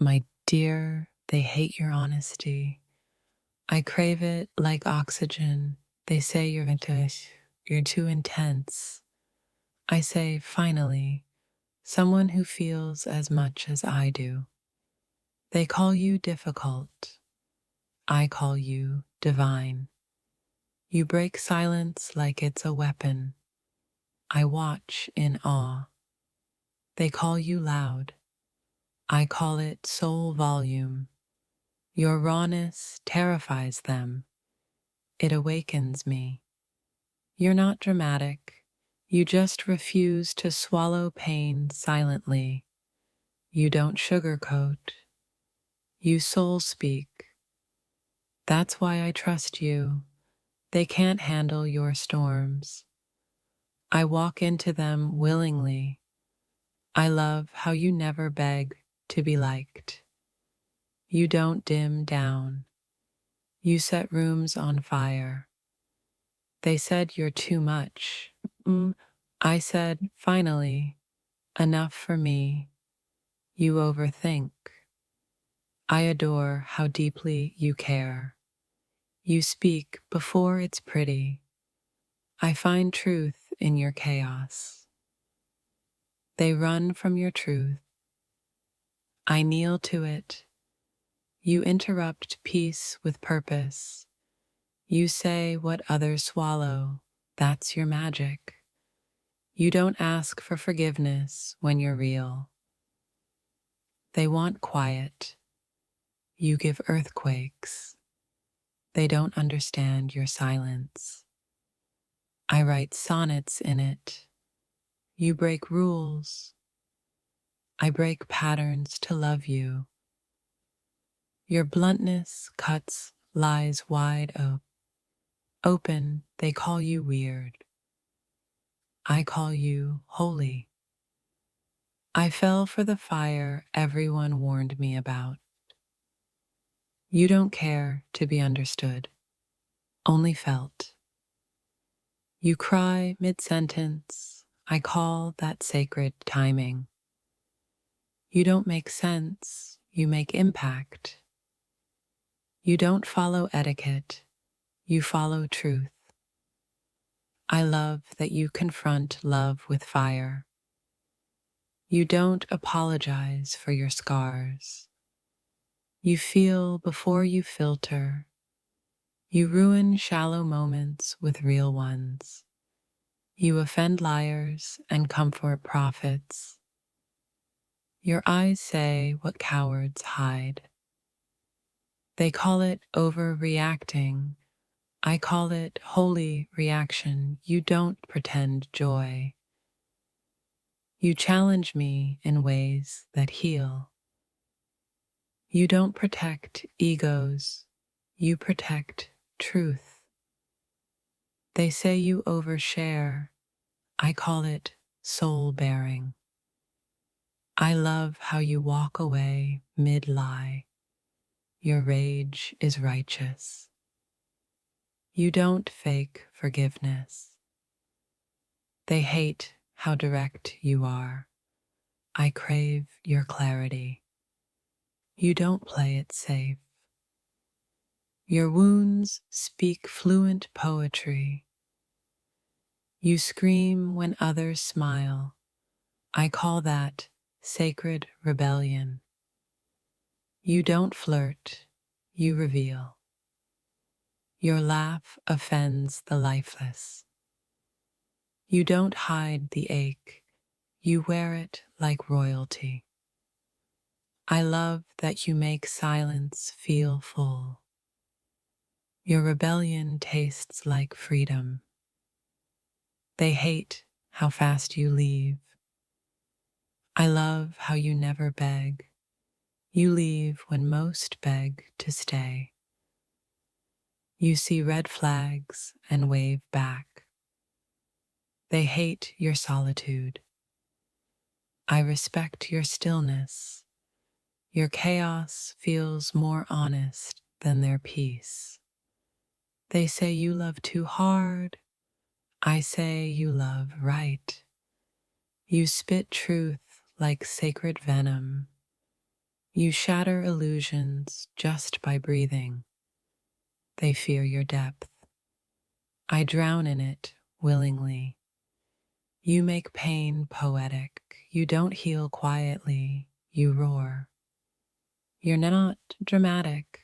My dear, they hate your honesty. I crave it like oxygen. They say you're too intense. I say, finally, someone who feels as much as I do. They call you difficult. I call you divine. You break silence like it's a weapon. I watch in awe. They call you loud. I call it soul volume. Your rawness terrifies them. It awakens me. You're not dramatic. You just refuse to swallow pain silently. You don't sugarcoat. You soul speak. That's why I trust you. They can't handle your storms. I walk into them willingly. I love how you never beg to be liked. You don't dim down. You set rooms on fire. They said you're too much. I said, finally, enough for me. You overthink. I adore how deeply you care. You speak before it's pretty. I find truth in your chaos. They run from your truth. I kneel to it. You interrupt peace with purpose. You say what others swallow. That's your magic. You don't ask for forgiveness when you're real. They want quiet. You give earthquakes. They don't understand your silence. I write sonnets in it. You break rules. I break patterns to love you. Your bluntness cuts lies wide open. They call you weird. I call you holy. I fell for the fire everyone warned me about. You don't care to be understood, only felt. You cry mid-sentence. I call that sacred timing. You don't make sense, you make impact. You don't follow etiquette, you follow truth. I love that you confront love with fire. You don't apologize for your scars. You feel before you filter. You ruin shallow moments with real ones. You offend liars and comfort prophets. Your eyes say what cowards hide. They call it overreacting. I call it holy reaction. You don't pretend joy. You challenge me in ways that heal. You don't protect egos. You protect truth. They say you overshare. I call it soul bearing. I love how you walk away mid-lie. Your rage is righteous. You don't fake forgiveness. They hate how direct you are. I crave your clarity. You don't play it safe. Your wounds speak fluent poetry. You scream when others smile. I call that sacred rebellion. You don't flirt, you reveal. Your laugh offends the lifeless. You don't hide the ache, you wear it like royalty. I love that you make silence feel full. Your rebellion tastes like freedom. They hate how fast you leave. I love how you never beg. You leave when most beg to stay. You see red flags and wave back. They hate your solitude. I respect your stillness. Your chaos feels more honest than their peace. They say you love too hard. I say you love right. You spit truth like sacred venom. You shatter illusions just by breathing. They fear your depth. I drown in it willingly. You make pain poetic. You don't heal quietly. You roar. You're not dramatic.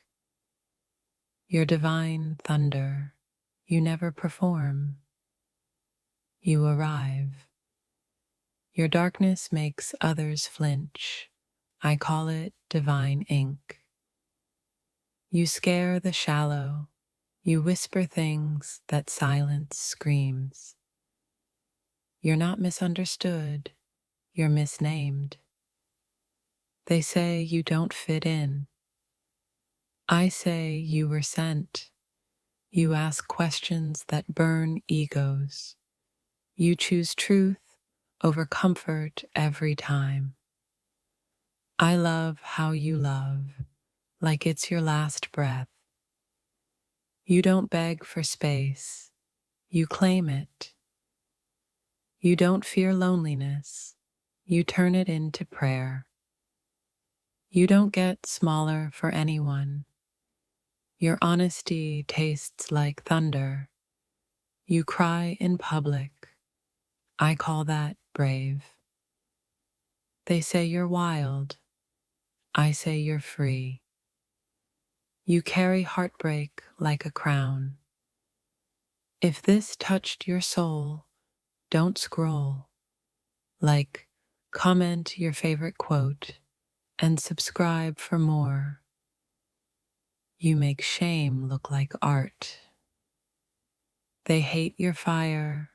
You're divine thunder. You never perform. You arrive. Your darkness makes others flinch. I call it divine ink. You scare the shallow. You whisper things that silence screams. You're not misunderstood. You're misnamed. They say you don't fit in. I say you were sent. You ask questions that burn egos. You choose truth over comfort every time. I love how you love, like it's your last breath. You don't beg for space. You claim it. You don't fear loneliness. You turn it into prayer. You don't get smaller for anyone. Your honesty tastes like thunder. You cry in public. I call that brave. They say you're wild. I say you're free. You carry heartbreak like a crown. If this touched your soul, don't scroll. Like, comment your favorite quote and subscribe for more. You make shame look like art. They hate your fire.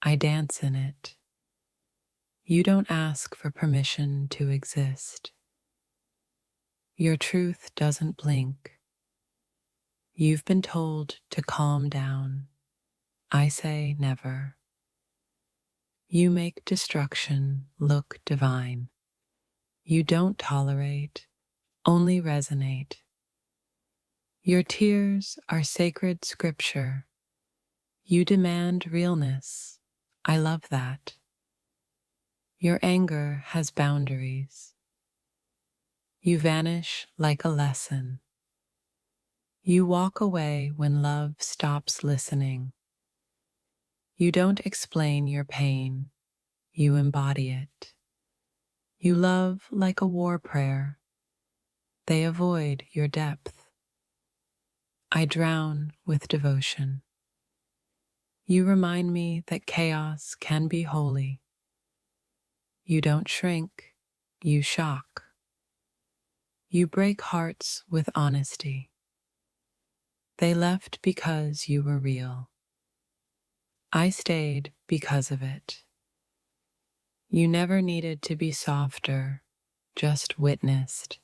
I dance in it. You don't ask for permission to exist. Your truth doesn't blink. You've been told to calm down. I say never. You make destruction look divine. You don't tolerate, only resonate. Your tears are sacred scripture. You demand realness. I love that. Your anger has boundaries. You vanish like a lesson. You walk away when love stops listening. You don't explain your pain. You embody it. You love like a war prayer. They avoid your depth. I drown with devotion. You remind me that chaos can be holy. You don't shrink. You shock. You break hearts with honesty. They left because you were real. I stayed because of it. You never needed to be softer, just witnessed.